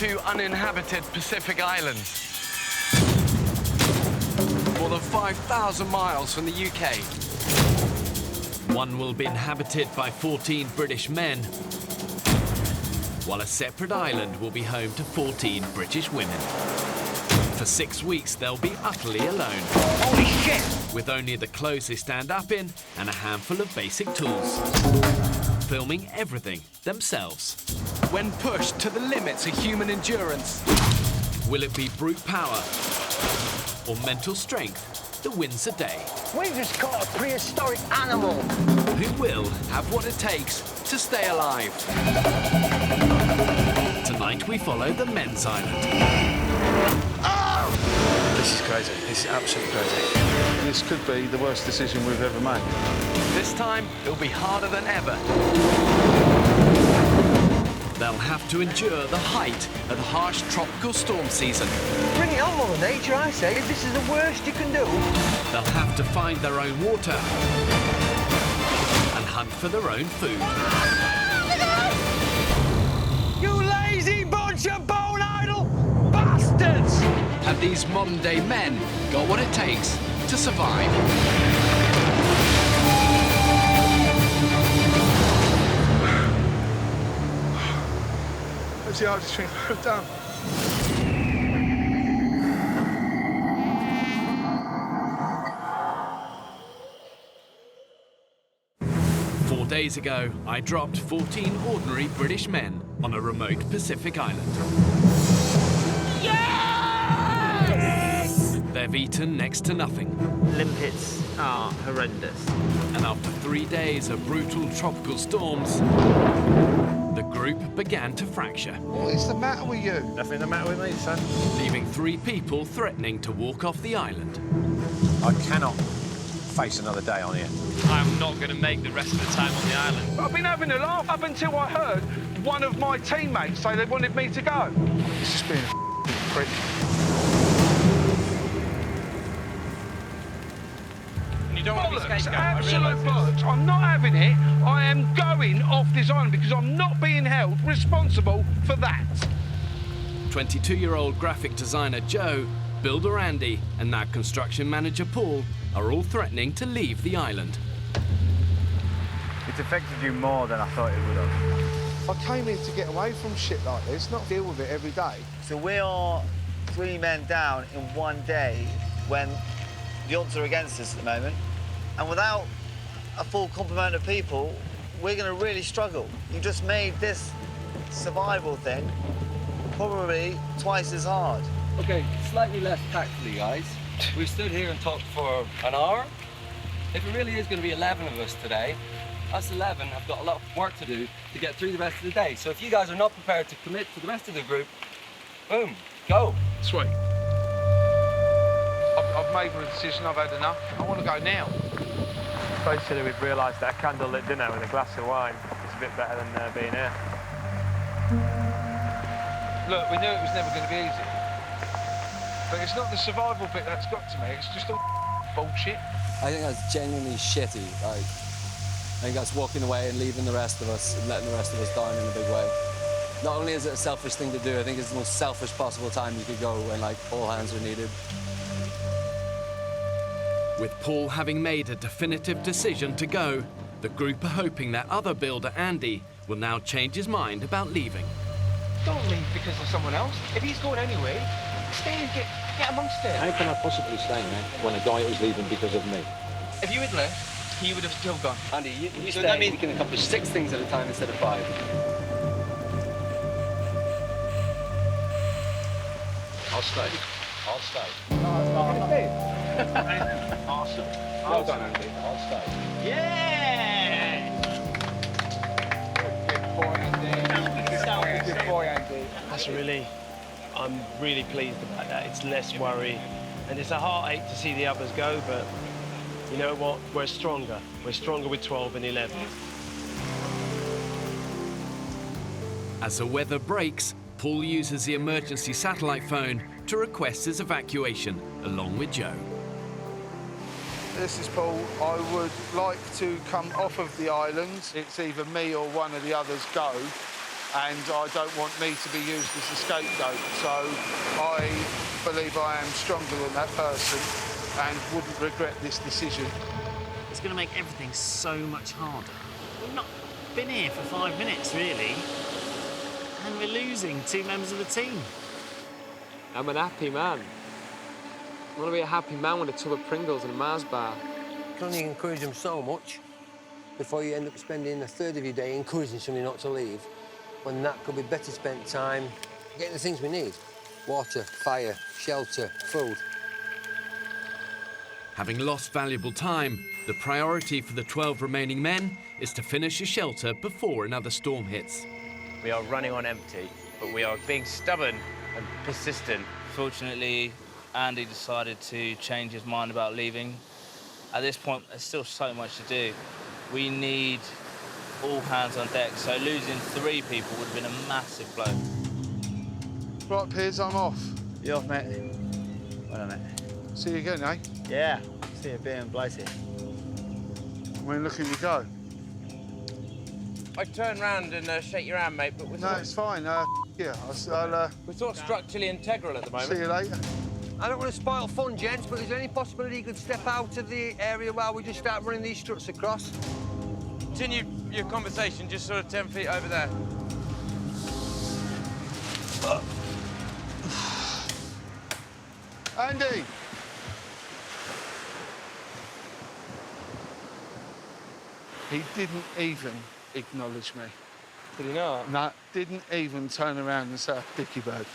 two uninhabited Pacific islands. More than 5,000 miles from the UK. One will be inhabited by 14 British men, while a separate island will be home to 14 British women. For 6 weeks, they'll be utterly alone. Holy shit! With only the clothes they stand up in and a handful of basic tools. Filming everything themselves. When pushed to the limits of human endurance. Will it be brute power or mental strength that wins the day? We just caught a prehistoric animal. Who will have what it takes to stay alive? Tonight we follow the men's island. Oh! This is crazy. This is absolutely crazy. This could be the worst decision we've ever made. This time, it'll be harder than ever. They'll have to endure the height of the harsh tropical storm season. Bring it on, Mother Nature, I say. If this is the worst you can do. They'll have to find their own water and hunt for their own food. You lazy bunch of bone idle bastards! Have these modern-day men got what it takes to survive? That's the hardest thing I've done. Four days ago, I dropped 14 ordinary British men on a remote Pacific island. Yes! They've eaten next to nothing. Limpets are horrendous. And after 3 days of brutal tropical storms, the group began to fracture. What is the matter with you? Nothing the matter with me, son. Leaving 3 people threatening to walk off the island. I cannot face another day on here. I'm not going to make the rest of the time on the island. I've been having a laugh up until I heard one of my teammates say they wanted me to go. It's just being a prick. You don't want to be Bollocks, scapegoat, I absolute realise this. bollocks. I'm not having it. I am going off this island because I'm not being held responsible for that. 22-year-old graphic designer Joe, builder Andy, and now construction manager Paul are all threatening to leave the island. It's affected you more than I thought it would have. I came here to get away from shit like this, not deal with it every day. So we are 3 men down in 1 day when the odds are against us at the moment. And without a full complement of people, we're going to really struggle. You just made this survival thing probably twice as hard. Okay, slightly less tactfully, guys. We've stood here and talked for an hour. If it really is going to be 11 of us today, us 11 have got a lot of work to do to get through the rest of the day. So if you guys are not prepared to commit to the rest of the group, boom, go. Sweet. I've made my decision. I've had enough. I want to go now. Basically, we've realised that a candlelit dinner with a glass of wine is a bit better than being here. Look, we knew it was never going to be easy. But it's not the survival bit that's got to me. It's just all bullshit. I think that's genuinely shitty. Like, I think that's walking away and leaving the rest of us and letting the rest of us down in a big way. Not only is it a selfish thing to do, I think it's the most selfish possible time you could go when, like, all hands are needed. With Paul having made a definitive decision to go, the group are hoping that other builder Andy will now change his mind about leaving. Don't leave because of someone else. If he's going anyway, stay and get amongst it. How can I possibly stay, man, when a guy is leaving because of me? If you had left, he would have still gone. Andy, you So stay, that means- you can accomplish 6 things at a time instead of 5. I'll stay. I'll stay. Awesome. Well done, Andy. I'll stay. Yeah! Good boy, Andy. Good boy, Andy. That's I'm really pleased about that. It's less worry. And it's a heartache to see the others go, but you know what? We're stronger. We're stronger with 12 and 11. As the weather breaks, Paul uses the emergency satellite phone to request his evacuation, along with Joe. This is Paul. I would like to come off of the island. It's either me or one of the others go. and I don't want me to be used as a scapegoat. So I believe I am stronger than that person and wouldn't regret this decision. It's going to make everything so much harder. We've not been here for 5 minutes, really, and we're losing 2 members of the team. I'm an happy man. I want to be a happy man with a tub of Pringles and a Mars bar. You can only encourage them so much before you end up spending a third of your day encouraging somebody not to leave, when that could be better spent time getting the things we need. Water, fire, shelter, food. Having lost valuable time, the priority for the 12 remaining men is to finish a shelter before another storm hits. We are running on empty, but we are being stubborn and persistent. Fortunately, Andy decided to change his mind about leaving. At this point, there's still so much to do. We need all hands on deck, so losing 3 people would have been a massive blow. Right, Piers, I'm off. You off, mate? Well done, mate. See you again, eh? Yeah, see you being blighty. When looking to go? I turn round and shake your hand, mate, but we're No, it's fine. Yeah, we're sort of structurally integral at the moment. See you later. I don't want to spoil fun, gents, but is there any possibility you could step out of the area while we just start running these struts across? Continue your conversation just sort of 10 feet over there. Andy! He didn't even acknowledge me. Did he not? No, didn't even turn around and say, Dicky bird.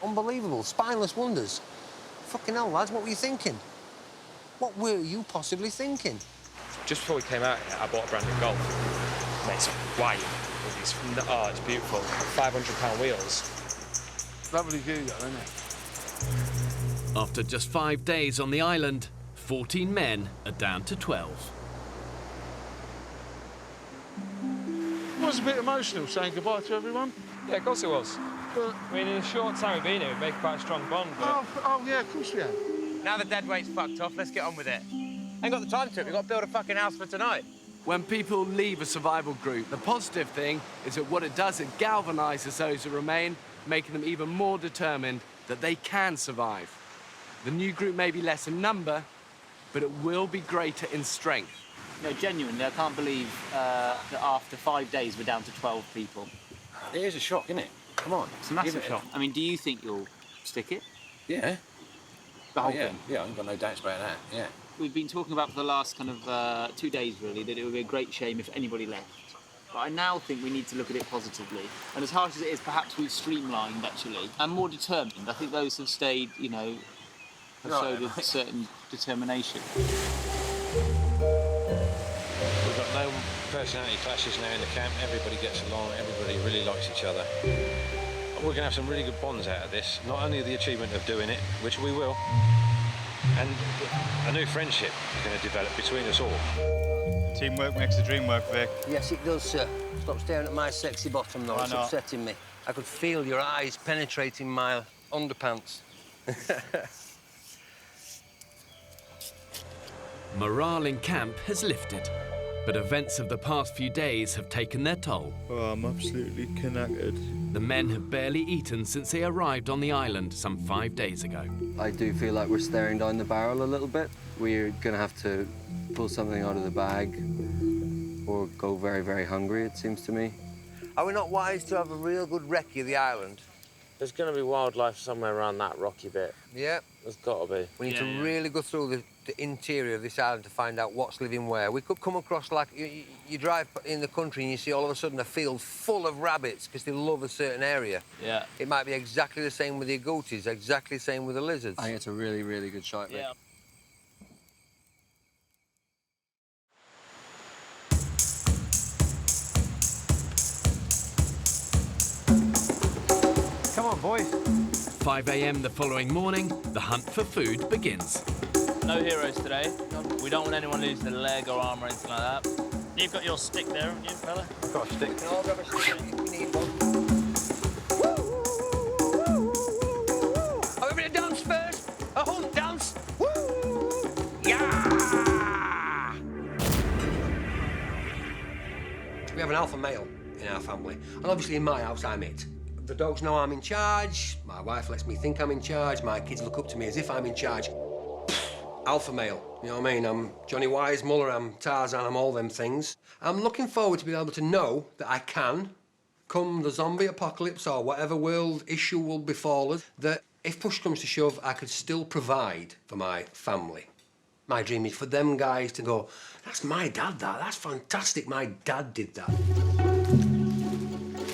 Unbelievable. Spineless wonders. Fucking hell, lads, what were you thinking? What were you possibly thinking? Just before we came out here, I bought a brand new Golf. Mate, it's white. It's beautiful. £500 wheels. Lovely view, though, isn't it? After just 5 days on the island, 14 men are down to 12. It was a bit emotional saying goodbye to everyone. Yeah, of course it was. But, I mean, in a short time we've been here, we've made quite a strong bond. But... Oh, yeah, of course we have. Now the dead weight's fucked off, let's get on with it. Ain't got the time to it, we've got to build a fucking house for tonight. When people leave a survival group, the positive thing is that what it does, it galvanizes those who remain, making them even more determined that they can survive. The new group may be less in number, but it will be greater in strength. No, genuinely, I can't believe that after 5 days we're down to 12 people. It is a shock, isn't it? Come on. It's a massive shock. I mean, do you think you'll stick it? Yeah. The whole yeah. thing? Yeah, I ain't got no doubts about that, yeah. We've been talking about for the last kind of 2 days, really, that it would be a great shame if anybody left. But I now think we need to look at it positively. And as harsh as it is, perhaps we've streamlined, actually, and more determined. I think those who've stayed, you know, have showed a certain determination. We've got no personality clashes now in the camp. Everybody gets along, everybody really likes each other. We're going to have some really good bonds out of this. Not only the achievement of doing it, which we will, and a new friendship is going to develop between us all. Teamwork makes the dream work, Vic. Yes, it does, sir. Stop staring at my sexy bottom, though. It's upsetting me. I could feel your eyes penetrating my underpants. Morale in camp has lifted, but events of the past few days have taken their toll. Oh, I'm absolutely connected. The men have barely eaten since they arrived on the island some 5 days ago. I do feel like we're staring down the barrel a little bit. We're going to have to pull something out of the bag or go very, very hungry, it seems to me. Are we not wise to have a real good recce of the island? There's going to be wildlife somewhere around that rocky bit. Yeah. There's got to be. We need to really go through the interior of this island to find out what's living where. We could come across, like, you drive in the country and you see all of a sudden a field full of rabbits because they love a certain area. Yeah. It might be exactly the same with the agoutis, exactly the same with the lizards. I think it's a really, really good shot, mate. Yeah. Come on, boys. 5 a.m. the following morning, the hunt for food begins. No heroes today. We don't want anyone losing a leg or arm or anything like that. You've got your stick there, haven't you, fella? I've got a stick. I'll grab a stick if you need one. Are we ready to dance first? A hunt dance? Woo! Yeah! We have an alpha male. in our family. And obviously in my house, I'm it. The dogs know I'm in charge, my wife lets me think I'm in charge, my kids look up to me as if I'm in charge. Alpha male, you know what I mean? I'm Johnny Weissmuller, I'm Tarzan, I'm all them things. I'm looking forward to being able to know that I can, come the zombie apocalypse or whatever world issue will befall us, that if push comes to shove, I could still provide for my family. My dream is for them guys to go, that's my dad, that's fantastic, my dad did that.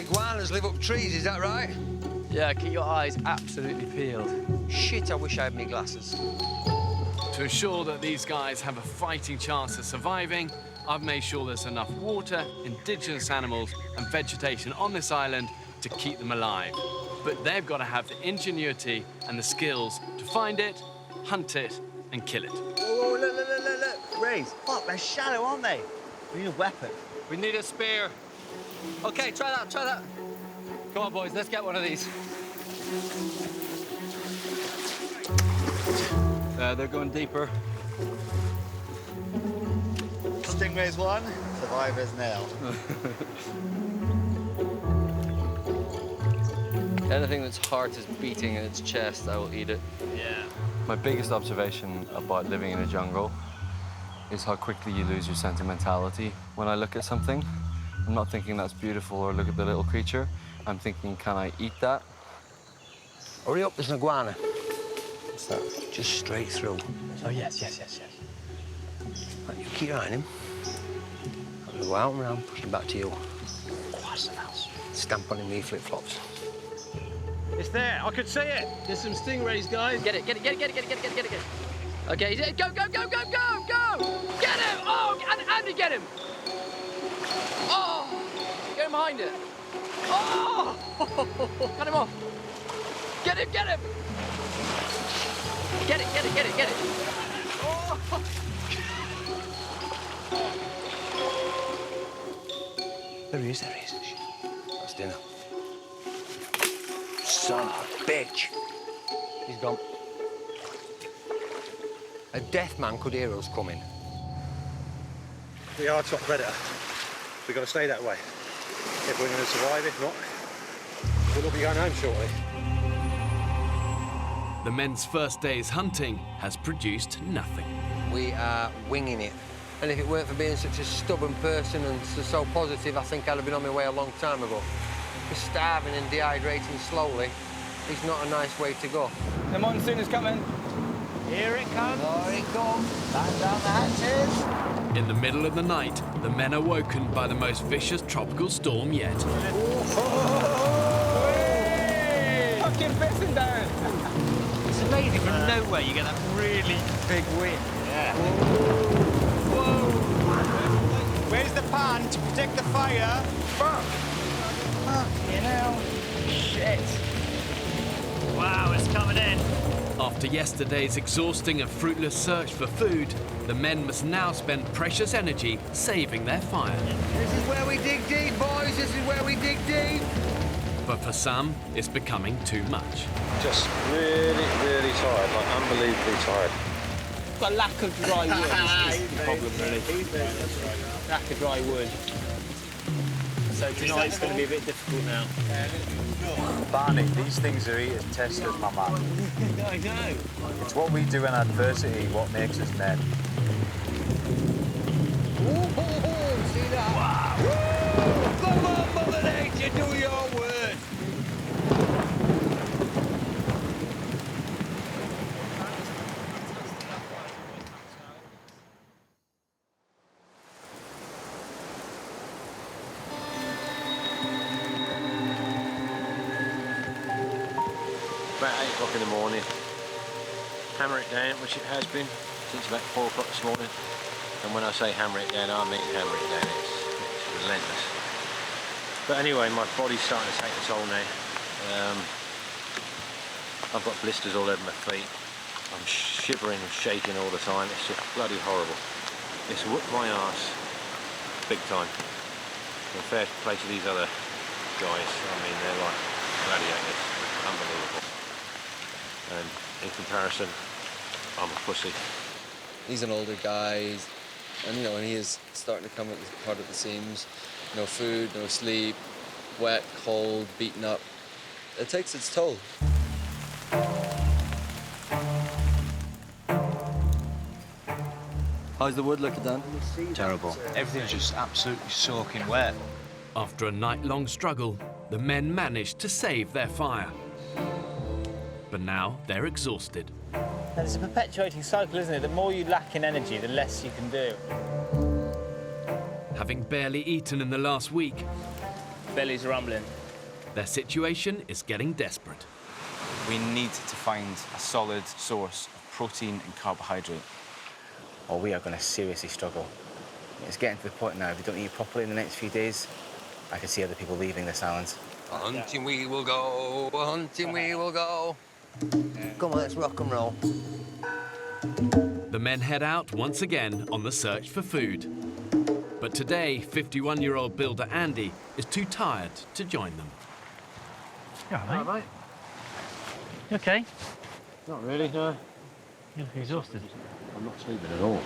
Iguanas live up trees, is that right? Yeah, keep your eyes absolutely peeled. Shit, I wish I had my glasses. To ensure that these guys have a fighting chance of surviving, I've made sure there's enough water, indigenous animals and vegetation on this island to keep them alive. But they've got to have the ingenuity and the skills to find it, hunt it and kill it. Oh, look. Rays, fuck, they're shallow, aren't they? We need a weapon. We need a spear. Okay, try that. Come on, boys, let's get one of these. They're going deeper. Stingray's one, survivor's nil. Anything that's heart is beating in its chest, I will eat it. Yeah. My biggest observation about living in a jungle is how quickly you lose your sentimentality. When I look at something, I'm not thinking that's beautiful or look at the little creature. I'm thinking, can I eat that? Hurry up, there's an iguana. What's that? Just straight through. Oh, yes. Right, you keep your eye on him. I'm gonna go out and round, push him back to you. Quite the house. Stamp on him with your flip-flops. It's there. I could see it. There's some stingrays, guys. Get it. Okay, go! Get him! Oh, Andy, get him! Oh, get him behind it. Oh, cut him off. Get him! Get it! Oh. There he is. That's dinner. Son of a bitch. He's gone. A deaf man could hear us coming. We are top predator. We've got to stay that way. If we're going to survive, if not, we'll all be going home shortly. The men's first day's hunting has produced nothing. We are winging it. And if it weren't for being such a stubborn person and so positive, I think I'd have been on my way a long time ago. Just starving and dehydrating slowly is not a nice way to go. The monsoon is coming. Here it comes. Here it comes. Back down the hatches. In the middle of the night, the men are woken by the most vicious tropical storm yet. Fucking pissing down. It's amazing, from nowhere you get that really big wind. Yeah. Whoa. Where's the pan to protect the fire? Fuck. You know. Shit. Wow, it's coming in. After yesterday's exhausting and fruitless search for food, the men must now spend precious energy saving their fire. This is where we dig deep, boys. This is where we dig deep. But for some, it's becoming too much. Just really, really tired, like unbelievably tired. Got a lack of dry wood is the problem, really. Lack of dry wood. So tonight's going to be a bit difficult now. Barney, these things are eating testers, my man. I know. It's what we do in adversity, what makes us men. See that? Wow. Come on, Mother Nature, do your word. About 8 o'clock in the morning. Hammer it down, which it has been since about 4 o'clock this morning. And when I say hammer it down, I mean hammer it down. It's relentless. But anyway, my body's starting to take a toll now. I've got blisters all over my feet. I'm shivering and shaking all the time. It's just bloody horrible. It's whooped my arse big time. Compared to play to these other guys, I mean, they're like gladiators. Unbelievable. And in comparison, I'm a pussy. He's an older guy, and he is starting to come hard at the seams. No food, no sleep, wet, cold, beaten up. It takes its toll. How's the wood looking, Dan? Terrible. Everything's just absolutely soaking wet. After a night-long struggle, the men managed to save their fire. But now they're exhausted. And it's a perpetuating cycle, isn't it? The more you lack in energy, the less you can do. Having barely eaten in the last week, Belly's rumbling. their situation is getting desperate. We need to find a solid source of protein and carbohydrate, or we are going to seriously struggle. It's getting to the point now, if we don't eat properly in the next few days, I can see other people leaving this island. Hunting we will go, hunting we will go. Come on, let's rock and roll. The men head out once again on the search for food. But today, 51-year-old builder Andy is too tired to join them. You all right, mate? You okay? Not really, no. You look exhausted. I'm not sleeping at all.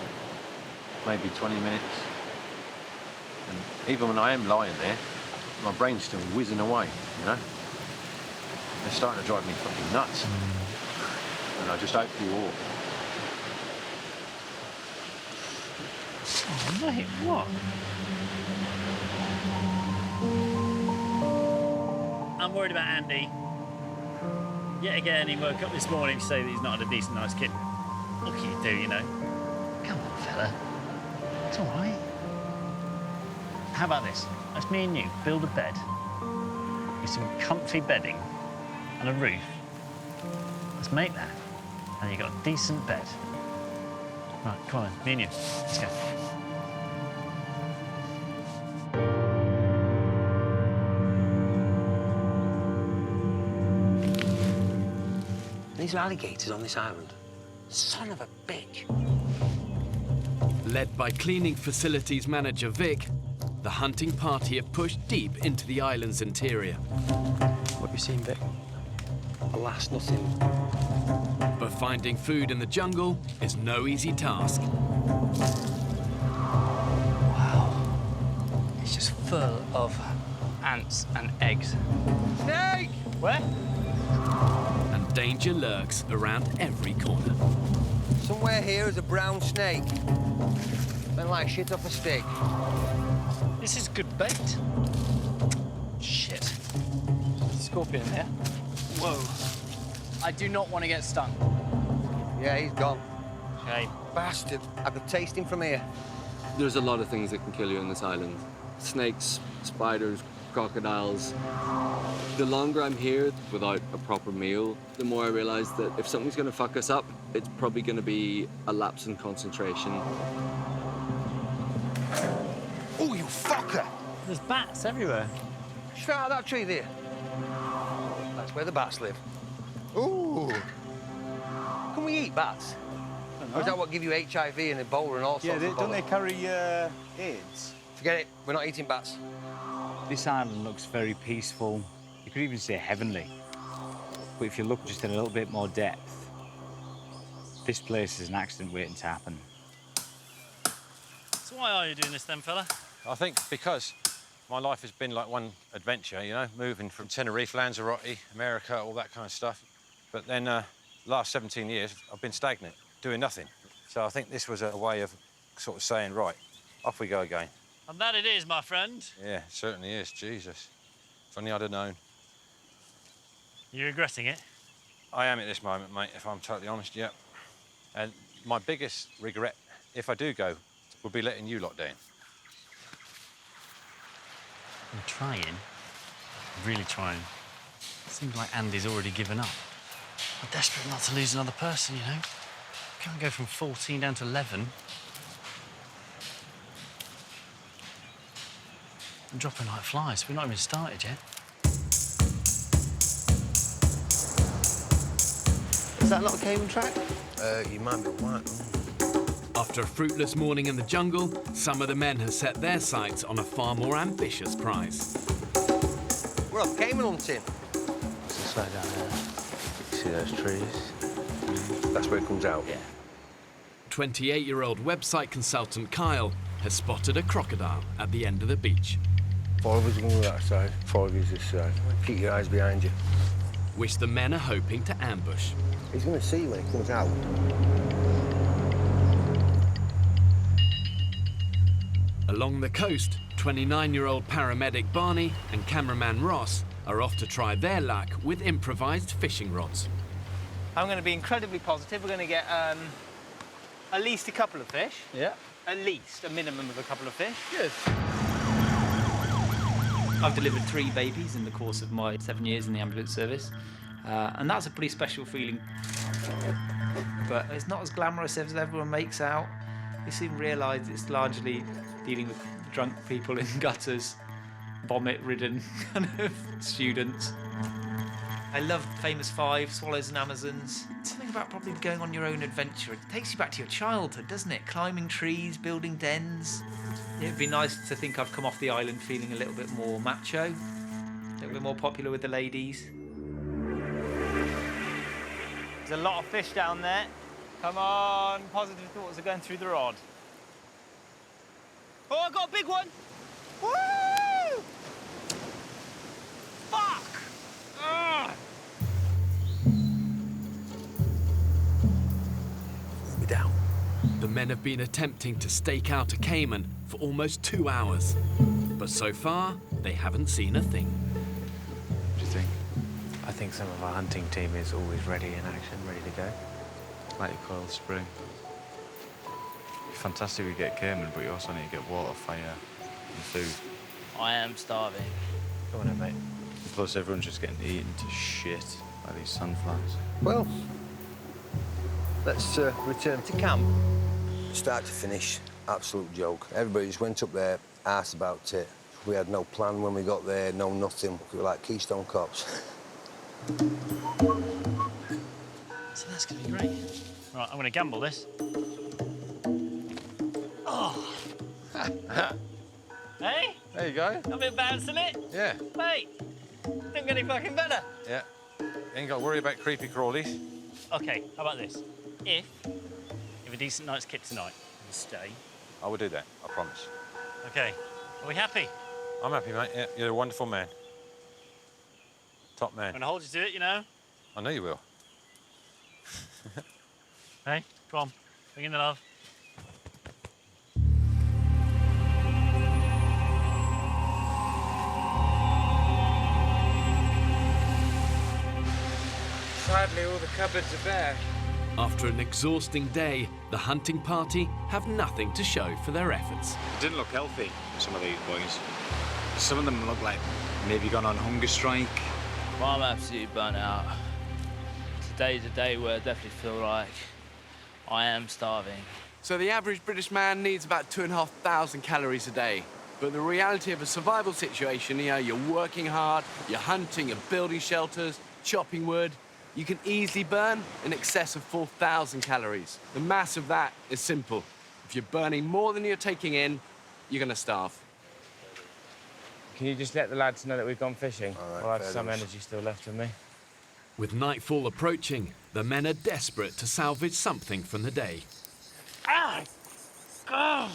Maybe 20 minutes. And even when I am lying there, my brain's still whizzing away, you know? It's starting to drive me fucking nuts. And I just hope you all. Oh, mate, what? I'm worried about Andy. Yet again, he woke up this morning to say that he's not had a decent night's kit. What can you do, you know? Come on, fella. It's all right. How about this? Let's me and you build a bed with some comfy bedding and a roof. Let's make that, and you've got a decent bed. Right, come on, me and you. Let's go. These are alligators on this island. Son of a bitch. Led by cleaning facilities manager Vic, the hunting party have pushed deep into the island's interior. What have you seen, Vic? Alas, nothing. But finding food in the jungle is no easy task. Wow. It's just full of ants and eggs. Snake! Where? And danger lurks around every corner. Somewhere here is a brown snake. Smell like shit off a stick. This is good bait. Shit. Scorpion there. Whoa. I do not want to get stung. Yeah, he's gone. Shame. Bastard. I could taste him from here. There's a lot of things that can kill you on this island. Snakes, spiders, crocodiles. The longer I'm here without a proper meal, the more I realize that if something's going to fuck us up, it's probably going to be a lapse in concentration. Oh, you fucker! There's bats everywhere. Straight out of that tree there. That's where the bats live. Ooh. Can we eat bats? Or is that what give you HIV and Ebola and all sorts of don't they carry AIDS? Forget it. We're not eating bats. This island looks very peaceful. You could even say heavenly. But if you look just in a little bit more depth, this place is an accident waiting to happen. So why are you doing this then, fella? I think because my life has been like one adventure, you know, moving from Tenerife, Lanzarote, America, all that kind of stuff. But then last 17 years, I've been stagnant, doing nothing. So I think this was a way of sort of saying, right, off we go again. And that it is, my friend. Yeah, it certainly is, Jesus. If only I'd have known. You regretting it? I am at this moment, mate, if I'm totally honest, yeah. And my biggest regret, if I do go, would be letting you lot down. I'm trying. I'm really trying. Seems like Andy's already given up. I'm desperate not to lose another person, you know? Can't go from 14 down to 11. I'm dropping like flies. We've not even started yet. Is that not a cable track? You might be right. After a fruitless morning in the jungle, some of the men have set their sights on a far more ambitious prize. We're off caiman hunting. It's right down there. You see those trees? That's where it comes out. Yeah. 28-year-old website consultant Kyle has spotted a crocodile at the end of the beach. 4 of us are going to go that side, 4 of us this side. Keep your eyes behind you. Which the men are hoping to ambush. He's going to see you when he comes out. Along the coast, 29-year-old paramedic Barney and cameraman Ross are off to try their luck with improvised fishing rods. I'm going to be incredibly positive. We're going to get at least a couple of fish. Yeah. At least a minimum of a couple of fish. Good. I've delivered 3 babies in the course of my 7 years in the ambulance service, and that's a pretty special feeling. But it's not as glamorous as everyone makes out. You soon realise it's largely dealing with drunk people in gutters, vomit-ridden kind of students. I love Famous Five, Swallows and Amazons. Something about probably going on your own adventure. It takes you back to your childhood, doesn't it? Climbing trees, building dens. It'd be nice to think I've come off the island feeling a little bit more macho, a little bit more popular with the ladies. There's a lot of fish down there. Come on, positive thoughts are going through the rod. Oh, I got a big one! Woo! Fuck! Ugh. We're down. The men have been attempting to stake out a caiman for almost 2 hours. But so far, they haven't seen a thing. What do you think? I think some of our hunting team is always ready in action, ready to go. Like a coiled spring. Fantastic we get caiman, but you also need to get water, fire, and food. I am starving. Go on then, mate. Plus everyone's just getting eaten to shit by these sunflowers. Well, let's return to camp. Start to finish, absolute joke. Everybody just went up there, asked about it. We had no plan when we got there, no nothing. We were like Keystone Cops. So that's going to be great. Right, I'm going to gamble this. Oh! Hey? There you go. I'm a bit bouncing it. Yeah. Mate, don't get any fucking better. Yeah. Ain't got to worry about creepy crawlies. OK, how about this? If a decent night's kit tonight, we'll stay. I will do that, I promise. OK, are we happy? I'm happy, mate. Yeah, you're a wonderful man. Top man. I'm going to hold you to it, you know. I know you will. Hey, come on, bring in the love. Sadly, all the cupboards are bare. After an exhausting day, the hunting party have nothing to show for their efforts. It didn't look healthy, some of these boys. Some of them look like maybe gone on hunger strike. Well, I'm absolutely burnt out. Today's a day where I definitely feel like I am starving. So the average British man needs about 2,500 calories a day. But the reality of a survival situation, you know, you're working hard, you're hunting, you're building shelters, chopping wood, you can easily burn in excess of 4,000 calories. The mass of that is simple. If you're burning more than you're taking in, you're gonna starve. Can you just let the lads know that we've gone fishing? All right, I'll have fair some enough. energy still left in me. With nightfall approaching, the men are desperate to salvage something from the day. Ah! God!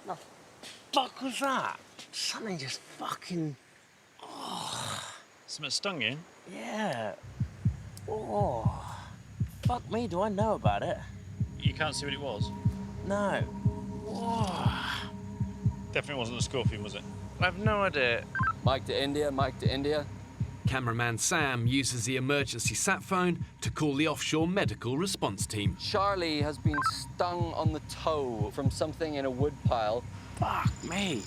The fuck was that? Something just fucking... Something stung you? Yeah. Oh. Fuck me, do I know about it? You can't see what it was? No. Oh. Definitely wasn't a scorpion, was it? I have no idea. Mike to India, Mike to India. Cameraman Sam uses the emergency sat phone to call the offshore medical response team. Charlie has been stung on the toe from something in a wood pile. Fuck me.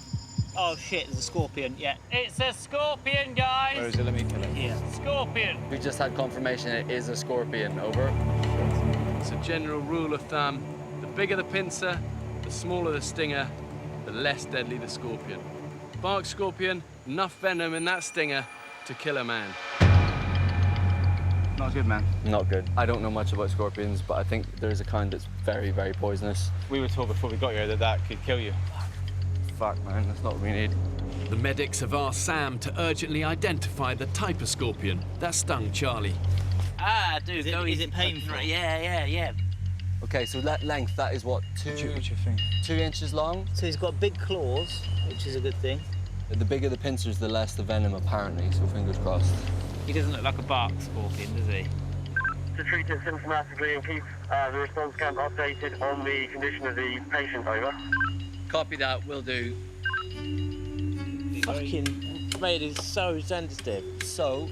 Oh shit, there's a scorpion, yeah. It's a scorpion, guys! Where is it? Let me kill it. Here. Scorpion! We just had confirmation it is a scorpion, over. It's a general rule of thumb. The bigger the pincer, the smaller the stinger, the less deadly the scorpion. Bark scorpion, enough venom in that stinger to kill a man. Not good, man. Not good. I don't know much about scorpions, but I think there's a kind that's very, very poisonous. We were told before we got here that that could kill you. Fuck, man, that's not what we need. The medics have asked Sam to urgently identify the type of scorpion that stung Charlie. Ah, dude, is it painful? Yeah. Okay, so that length, that is what, 2 inches long? So he's got big claws, which is a good thing. The bigger the pincers, the less the venom, apparently, so fingers crossed. He doesn't look like a bark scorpion, does he? To treat it symptomatically and keep the response camp updated on the condition of the patient, over. Copy that, will do. Fucking mate, it's so sensitive. So,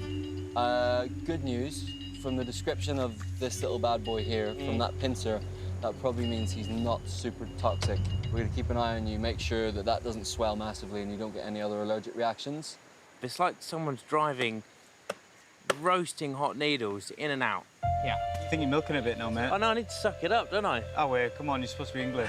good news, from the description of this little bad boy here, from that pincer, that probably means he's not super toxic. We're gonna keep an eye on you, make sure that that doesn't swell massively and you don't get any other allergic reactions. It's like someone's driving roasting hot needles in and out. Yeah. I think you're milking a bit now, mate. Oh no, I need to suck it up, don't I? Oh, wait, come on, you're supposed to be English.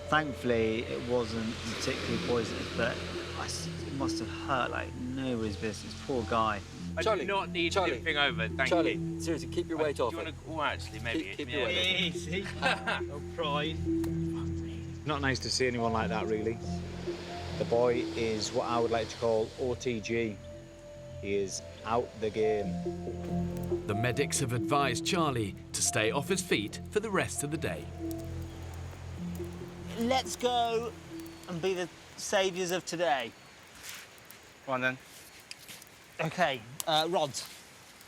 Thankfully, it wasn't particularly poisonous, but it must have hurt like nobody's business. Poor guy. I do not need anything over, thank you. Seriously, keep your weight off it. Oh, actually, maybe. Keep your weight off it. Easy. No pride. Not nice to see anyone like that, really. The boy is what I would like to call OTG. He is out the game. The medics have advised Charlie to stay off his feet for the rest of the day. Let's go and be the saviours of today. Go on then. Okay, rods.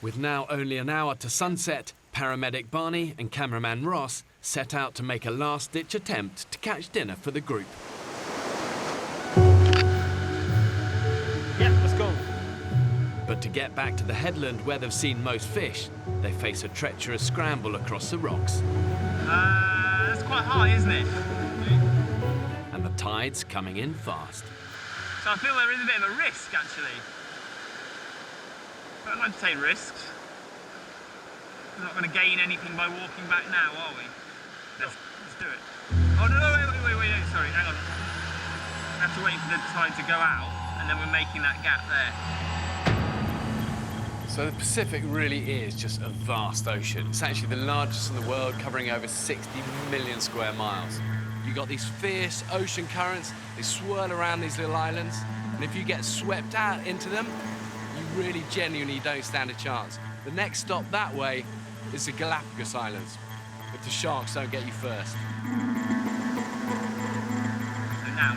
With now only an hour to sunset, paramedic Barney and cameraman Ross set out to make a last-ditch attempt to catch dinner for the group. Yeah, let's go. But to get back to the headland where they've seen most fish, they face a treacherous scramble across the rocks. That's quite high, isn't it? And the tide's coming in fast. So I feel there is a bit of a risk, actually. But I'd like to take risks. We're not going to gain anything by walking back now, are we? Let's do it. Oh, no, wait, no, sorry, hang on. We have to wait for the tide to go out, and then we're making that gap there. So the Pacific really is just a vast ocean. It's actually the largest in the world, covering over 60 million square miles. You've got these fierce ocean currents, they swirl around these little islands, and if you get swept out into them, you really genuinely don't stand a chance. The next stop that way is the Galapagos Islands, if the sharks don't get you first. Now.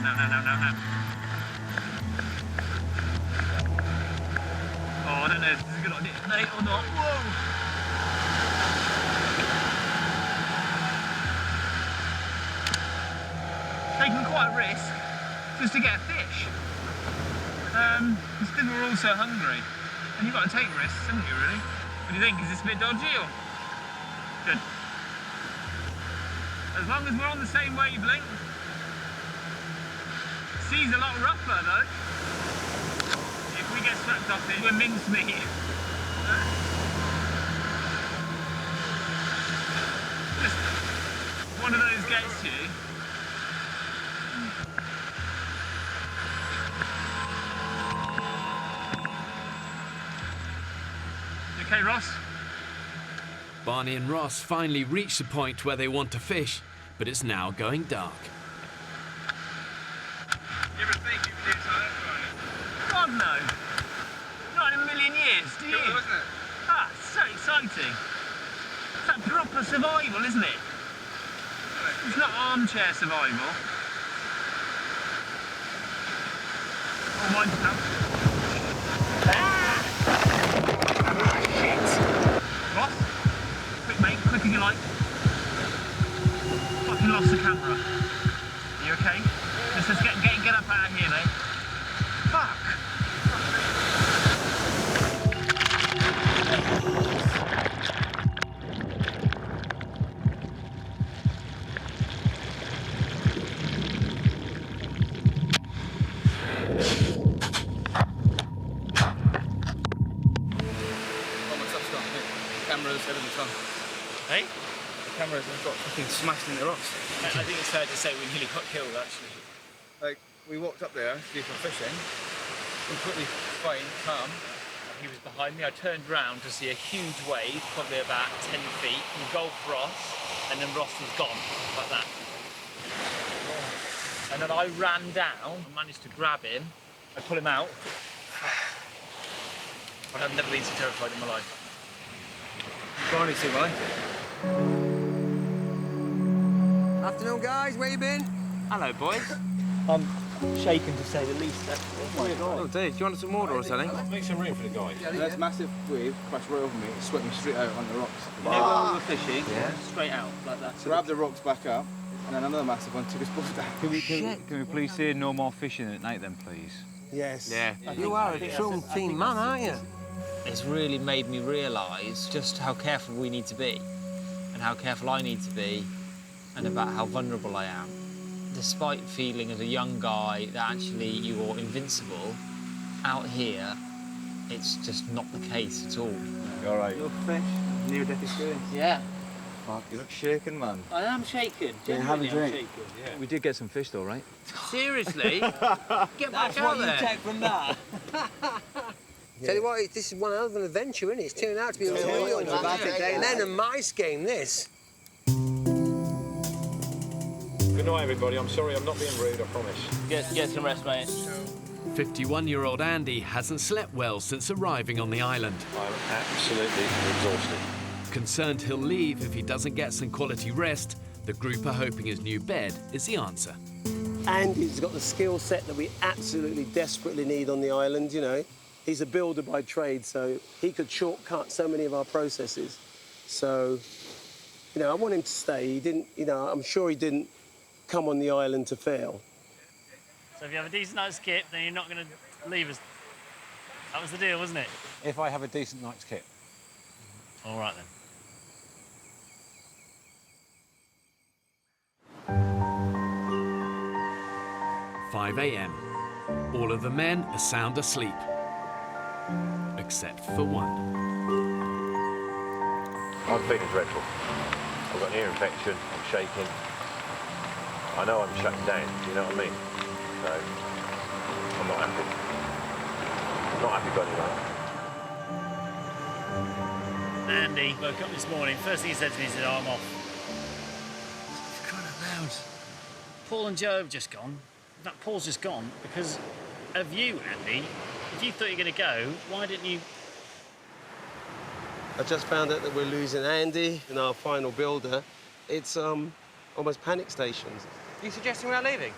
Oh, I don't know if this is a good idea, mate, or not. Whoa! Taking quite a risk just to get a fish. Because we're all so hungry. And you've got to take risks, haven't you, really? What do you think? Is this a bit dodgy or? Good. As long as we're on the same wavelength. Sea's a lot rougher, though. If we get swept off it, we're mincemeat. Just one of those gets you. You okay, Ross? Barney and Ross finally reach the point where they want to fish, but it's now going dark. You ever think you could do something like that? God, no. Not in a million years, do you? Cool, wasn't it? Ah, it's so exciting. It's that proper survival, isn't it? It's not armchair survival. Oh, mine's now. Ross? Quick, mate. Quick if you like. Fucking lost the camera. Are you okay? Let's get up out of here, mate. Fuck! Cameras, everything's on. Hey? The cameras have got fucking smashed in the rocks. I think it's fair to say we nearly got killed, actually. Like, we walked up there to do some fishing, completely fine, calm. He was behind me. I turned round to see a huge wave, probably about 10 feet, engulfed Ross, and then Ross was gone, like that. And then I ran down and managed to grab him. I pull him out. I've never been so terrified in my life. Barney, too, right? Afternoon, guys. Where you been? Hello, boys. shaken to say the least. Oh my God. Oh, Dave, do you want some water or something? Make some room for the guy. There's massive wave crashed right over me. It swept me straight out on the rocks. You know when we were fishing? Yeah. Straight out, like that. Grabbed the rocks back up, and then another massive one took us both down. Can we please say no more fishing at night then, please? Yes. Yeah. You are a true team man, aren't you? It's really made me realise just how careful we need to be, and how careful I need to be, and about how vulnerable I am. Despite feeling as a young guy that actually you're invincible, out here, it's just not the case at all. You all right? You're fresh. Near-death experience. Yeah. Fuck, you look shaken, man. I am shaken. Yeah, have a Genuinely, I'm drink. shaken. Yeah. We did get some fish, though, right? Seriously? Get back out there. That's what you take from that. Tell you what, this is one hell of an adventure, isn't it? It's turned out to be a real Len and Mice game, this. Good night, everybody. I'm sorry, I'm not being rude, I promise. Get some rest, mate. 51-year-old Andy hasn't slept well since arriving on the island. I'm absolutely exhausted. Concerned he'll leave if he doesn't get some quality rest, the group are hoping his new bed is the answer. Andy's got the skill set that we absolutely desperately need on the island, you know. He's a builder by trade, so he could shortcut so many of our processes. So, you know, I want him to stay. He didn't, you know, I'm sure he didn't come on the island to fail. So if you have a decent night's kit, then you're not going to leave us. That was the deal, wasn't it? If I have a decent night's kit. All right, then. 5 a.m. All of the men are sound asleep, except for one. I'm feeling dreadful. I've got an ear infection, I'm shaking. I know I'm shutting down, do you know what I mean? So, I'm not happy. I'm not happy going anywhere. Andy woke up this morning. First thing he said to me, he said, oh, I'm off. For crying out loud. Paul and Joe have just gone. In fact, Paul's just gone because of you, Andy. If you thought you were going to go, why didn't you? I just found out that we're losing Andy and our final builder. It's almost panic stations. You suggesting we're leaving?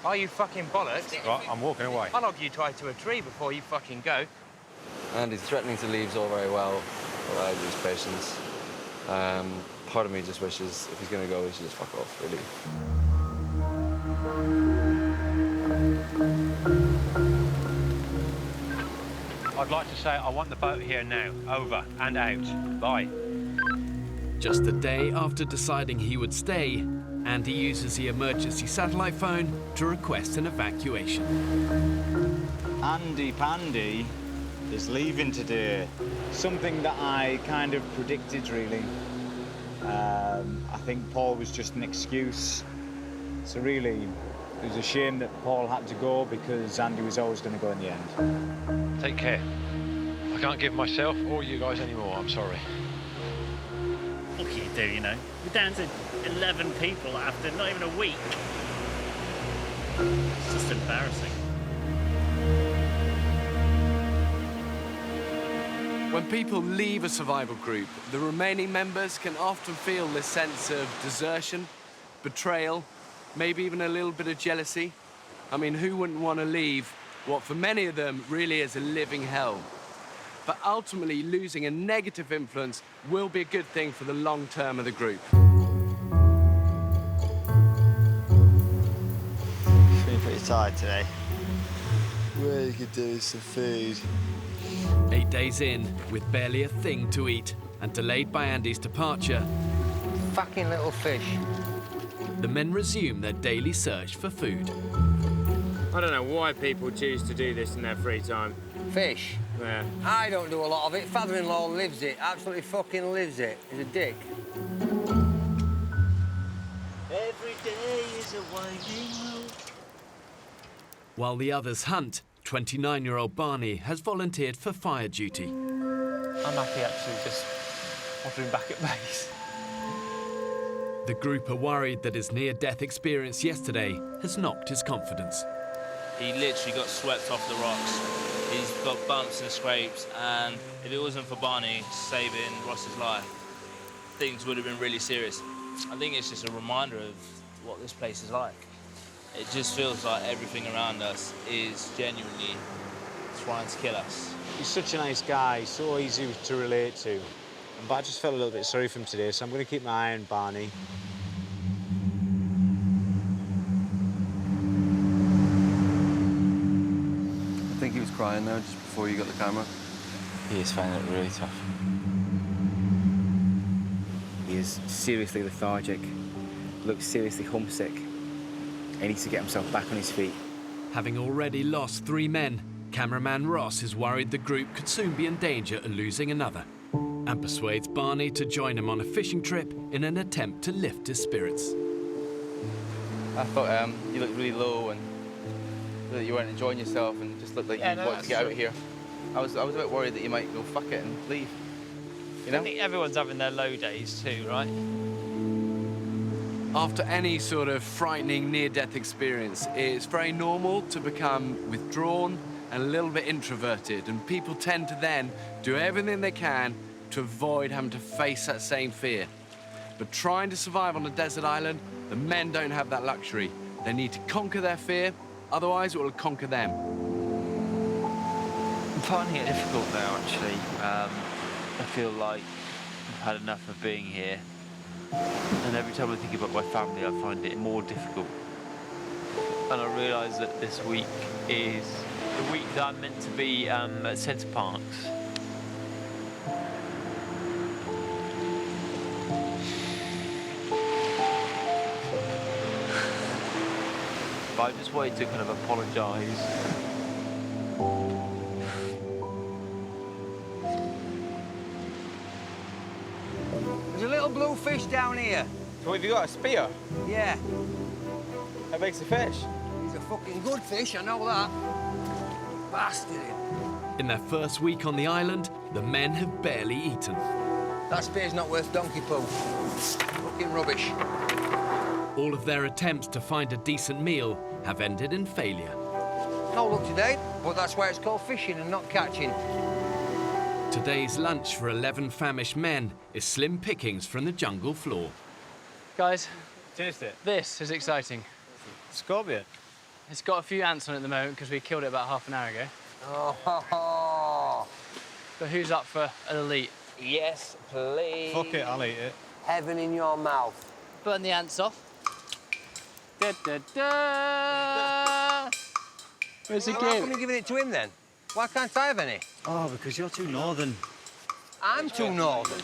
Are you fucking bollocks? Right, I'm walking away. I'll log you tied to a tree before you fucking go. Andy's threatening to leave is all very well, but I lose patience. Part of me just wishes if he's going to go, he should just fuck off, really. I'd like to say I want the boat here now. Over and out. Bye. Just a day after deciding he would stay, Andy uses the emergency satellite phone to request an evacuation. Andy Pandy is leaving today. Something that I kind of predicted, really. I think Paul was just an excuse. So really, it was a shame that Paul had to go because Andy was always going to go in the end. Take care. I can't give myself or you guys any more, I'm sorry. What can you do, you know? We're down to 11 people after not even a week. It's just embarrassing. When people leave a survival group, the remaining members can often feel this sense of desertion, betrayal, maybe even a little bit of jealousy. I mean, who wouldn't want to leave what for many of them really is a living hell? But ultimately, losing a negative influence will be a good thing for the long term of the group. Feeling pretty tired today. Really could do with some food. 8 days in, with barely a thing to eat, and delayed by Andy's departure, Fucking little fish. the men resume their daily search for food. I don't know why people choose to do this in their free time. Fish? Yeah. I don't do a lot of it. Father-in-law lives it. Absolutely fucking lives it. He's a dick. Every day is a winding road. While the others hunt, 29-year-old Barney has volunteered for fire duty. I'm happy actually just wandering back at base. The group are worried that his near-death experience yesterday has knocked his confidence. He literally got swept off the rocks. He's got bumps and scrapes, and if it wasn't for Barney saving Ross's life, things would have been really serious. I think it's just a reminder of what this place is like. It just feels like everything around us is genuinely trying to kill us. He's such a nice guy, so easy to relate to. But I just felt a little bit sorry for him today, so I'm going to keep my eye on Barney. I think he was crying there just before you got the camera. He is finding it really tough. He is seriously lethargic, looks seriously homesick. He needs to get himself back on his feet. Having already lost 3 men, cameraman Ross is worried the group could soon be in danger of losing another, and persuades Barney to join him on a fishing trip in an attempt to lift his spirits. I thought you looked really low and that you weren't enjoying yourself and just looked like you wanted to get out of here. I was a bit worried that you might go fuck it and leave. You know? I think everyone's having their low days too, right? After any sort of frightening near-death experience, it's very normal to become withdrawn and a little bit introverted, and people tend to then do everything they can to avoid having to face that same fear. But trying to survive on a desert island, the men don't have that luxury. They need to conquer their fear, otherwise it will conquer them. I'm finding it difficult now, actually. I feel like I've had enough of being here. And every time I think about my family, I find it more difficult. And I realise that this week is the week that I'm meant to be at Centre Parks. But I just wanted to kind of apologise. There's a little blue fish down here. So have you got a spear? Yeah. How big's the fish? He's a fucking good fish, I know that. Bastard. In their first week on the island, the men have barely eaten. That spear's not worth donkey poo. Fucking rubbish. All of their attempts to find a decent meal have ended in failure. No luck today, but that's why it's called fishing and not catching. Today's lunch for 11 famished men is slim pickings from the jungle floor. Guys, taste it. This is exciting. Scorpion. It's got a few ants on it at the moment because we killed it about half an hour ago. Oh. But who's up for an elite? Yes, please. Fuck it, I'll eat it. Heaven in your mouth. Burn the ants off. Da, da, da. Where's the How game? come you're giving it to him then? Why can't I have any? Oh, because you're too northern. I'm too northern.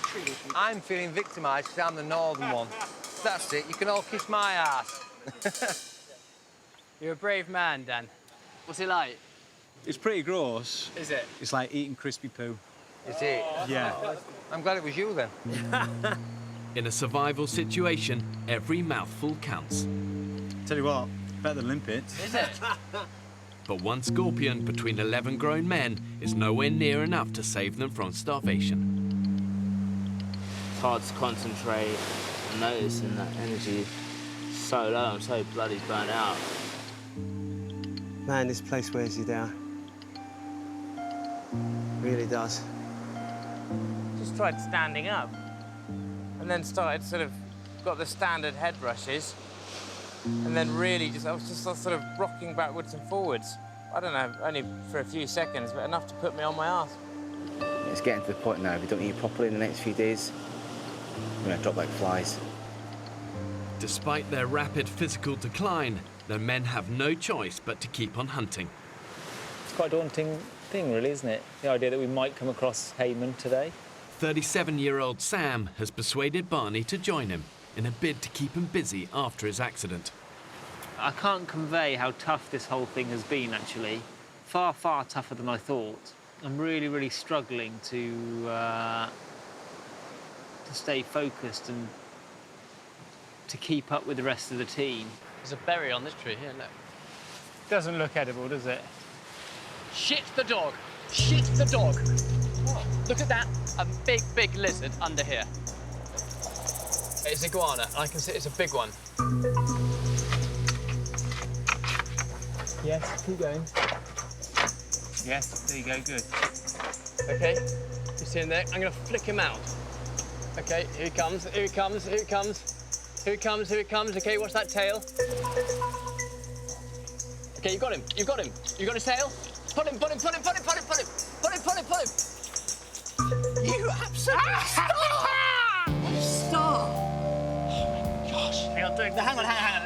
I'm feeling victimised because I'm the northern one. That's it, you can all kiss my ass. You're a brave man, Dan. What's it like? It's pretty gross. Is it? It's like eating crispy poo. Is it? Yeah. I'm glad it was you then. In a survival situation, every mouthful counts. Tell you what, better than limpets. Is it? But one scorpion between 11 grown men is nowhere near enough to save them from starvation. It's hard to concentrate and noticing that energy is so low. I'm so bloody burnt out. Man, this place wears you down. Really does. Just tried standing up and then started got the standard head rushes and then really I was just sort of rocking backwards and forwards. I don't know, only for a few seconds, but enough to put me on my arse. It's getting to the point now, if we don't eat properly in the next few days, we're going to drop like flies. Despite their rapid physical decline, the men have no choice but to keep on hunting. It's quite a daunting thing, really, isn't it? The idea that we might come across Heyman today. 37-year-old Sam has persuaded Barney to join him in a bid to keep him busy after his accident. I can't convey how tough this whole thing has been, actually. Far, far tougher than I thought. I'm really, really struggling to stay focused and to keep up with the rest of the team. There's a berry on this tree here, look. Doesn't look edible, does it? Shit the dog! Shit the dog! What? Look at that! A big, big lizard under here. It's iguana. I can see it's a big one. Yes, keep going. Yes, there you go, good. Okay, you see him there? I'm gonna flick him out. Okay, here he comes, here he comes, here he comes. Here he comes, here he comes. Okay, watch that tail. Okay, you got him. You got him. You got his tail. Pull him, pull him, pull him, pull him, pull him, pull him. Pull him, pull him, pull him. You absolute star! Gosh. Hang on.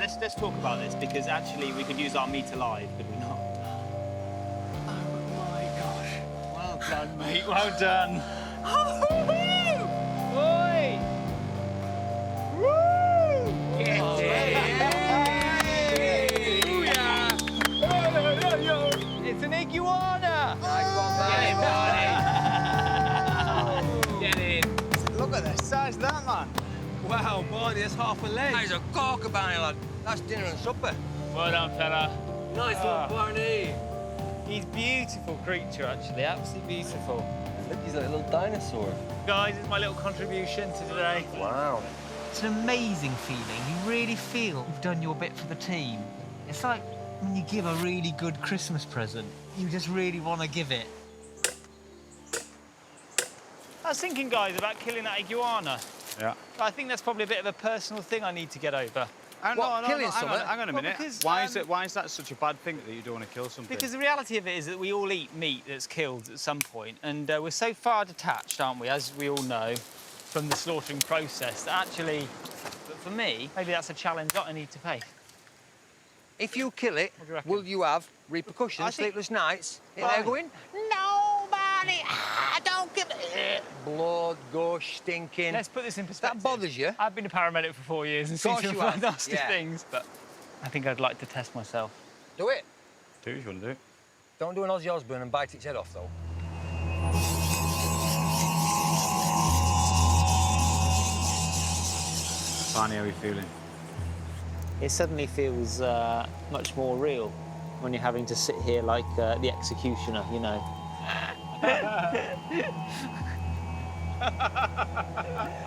Let's talk about this, because actually we could use our meter live, could we not? Oh my gosh. Well done, mate. Well done. Oi! Woo! Get It's an iguana! Nice one, Get in. Look at the size of that, man. Wow, Barney, that's half a leg. That is a corker, Barney, lad. That's dinner and supper. Well done, fella. Nice one, Barney. He's a beautiful creature, actually. Absolutely beautiful. Look, he's like a little dinosaur. Guys, it's my little contribution to today. Wow. It's an amazing feeling. You really feel you've done your bit for the team. It's like when you give a really good Christmas present. You just really want to give it. I was thinking, guys, about killing that iguana. Yeah. I think that's probably a bit of a personal thing I need to get over. Hang on a minute. Because, why is that such a bad thing that you don't want to kill something? Because the reality of it is that we all eat meat that's killed at some point, and we're so far detached, aren't we, as we all know, from the slaughtering process, that actually, for me, maybe that's a challenge that I need to face. If you kill it, will you have repercussions, sleepless nights? They're going, no, Barney, don't give it. Blood, gush, stinking. Let's put this in perspective. That bothers you? I've been a paramedic for 4 years and seen Course some you have. nasty Yeah. things, but I think I'd like to test myself. Do it. Do what you want to do. Don't do an Ozzy Osbourne and bite its head off, though. Barney, how are you feeling? It suddenly feels much more real when you're having to sit here like the executioner, you know.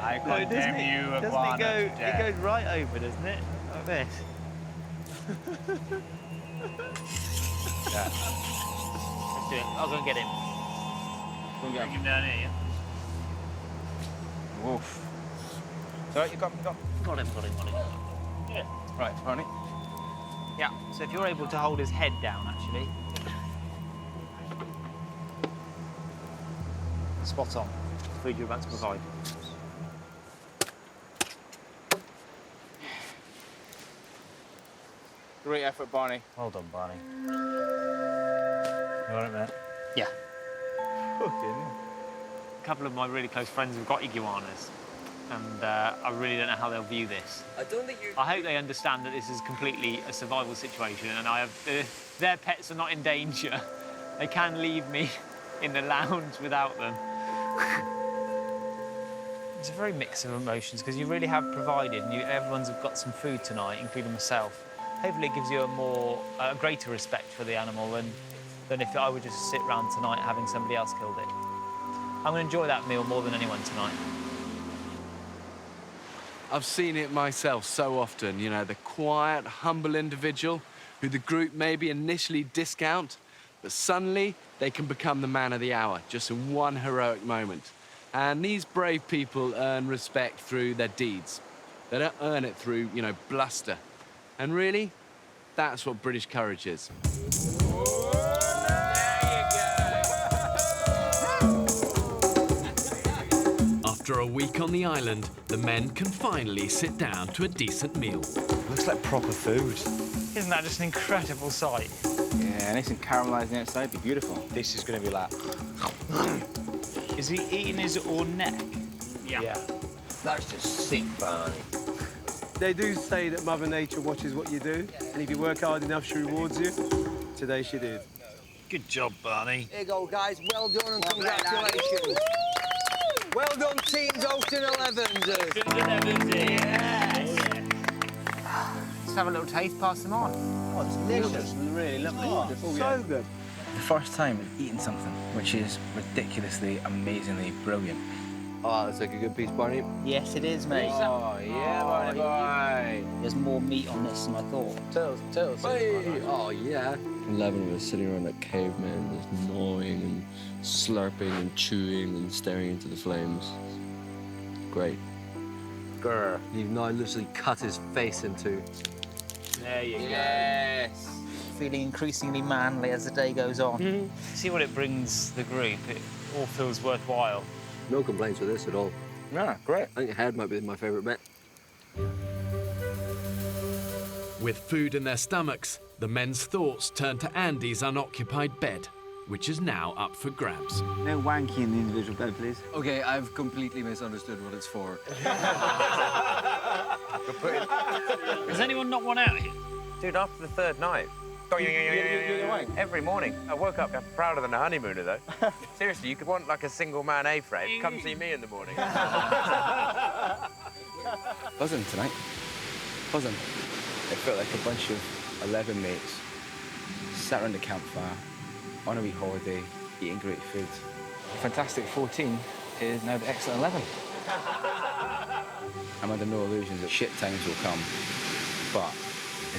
I condemn you, iguana. It goes right over, doesn't it? Like this. Yeah. Let's do it. I'll go and get him. Go and get Bring him down here. Woof. So you got him. Got him. Yeah. Right, Barney. Yeah, so if you're able to hold his head down, actually. Spot on. Food you're about to provide. Great effort, Barney. Well done, Barney. You want it, mate? Yeah. A couple of my really close friends have got iguanas, and I really don't know how they'll view this. I don't think you... I hope they understand that this is completely a survival situation, and their pets are not in danger. They can leave me in the lounge without them. It's a very mix of emotions, because you really have provided, and everyone's got some food tonight, including myself. Hopefully it gives you a greater respect for the animal than if I were just to sit around tonight having somebody else killed it. I'm going to enjoy that meal more than anyone tonight. I've seen it myself so often, you know, the quiet, humble individual who the group maybe initially discount, but suddenly they can become the man of the hour just in one heroic moment. And these brave people earn respect through their deeds. They don't earn it through, you know, bluster. And really, that's what British courage is. After a week on the island, the men can finally sit down to a decent meal. Looks like proper food. Isn't that just an incredible sight? Yeah, nice and caramelised on the outside. Be beautiful. This is going to be like... Is he eating his own neck? Yeah. That's just sick, Barney. They do say that Mother Nature watches what you do, and if you work hard enough, she rewards you. Today she did. Good job, Barney. Here you go, guys. Well done and congratulations. Well done, team Dalton 11s. Yes. Let's have a little taste, pass them on. Oh, it's delicious. Really lovely. Oh, So good. The first time of eating something which is ridiculously, amazingly brilliant. Oh, that's like a good piece, Barney. Yes, it is, mate. Oh, yeah, Barney boy. There's more meat on this than I thought. Tails. Hey. Oh, yeah. 11 of us sitting around like cavemen, just gnawing and slurping and chewing and staring into the flames. Great. Grr. You've now literally cut his face in two. There you Yes. feeling increasingly manly as the day goes on. See what it brings the group. It all feels worthwhile. No complaints with this at all. Yeah, great. I think the head might be my favourite bit. With food in their stomachs, the men's thoughts turn to Andy's unoccupied bed, which is now up for grabs. No wanky in the individual bed, please. Okay, I've completely misunderstood what it's for. Has anyone not one out here? Dude, after the third night. Every morning. I woke up prouder than a honeymooner, though. Seriously, you could want like a single man A-frame. Come see me in the morning. Buzzing tonight. Buzzing. It felt like a bunch of 11 mates sat around the campfire on a wee holiday, eating great food. Fantastic 14 is now the excellent 11. I'm under no illusions that shit times will come, but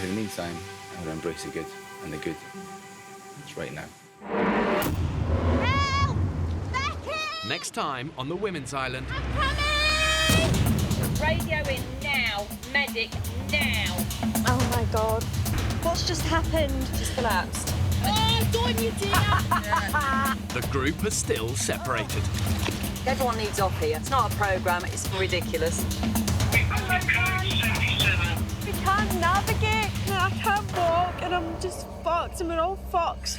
in the meantime, I'm going to embrace the good, and the good is right now. Next time on the Women's Island. Radio in now. Medic now. Oh my God. What's just happened? She's collapsed. Oh, don't you dare! The group are still separated. Everyone needs off here. It's not a programme, it's ridiculous. We can't navigate, I can't walk, and I'm just fucked. I'm an old fox.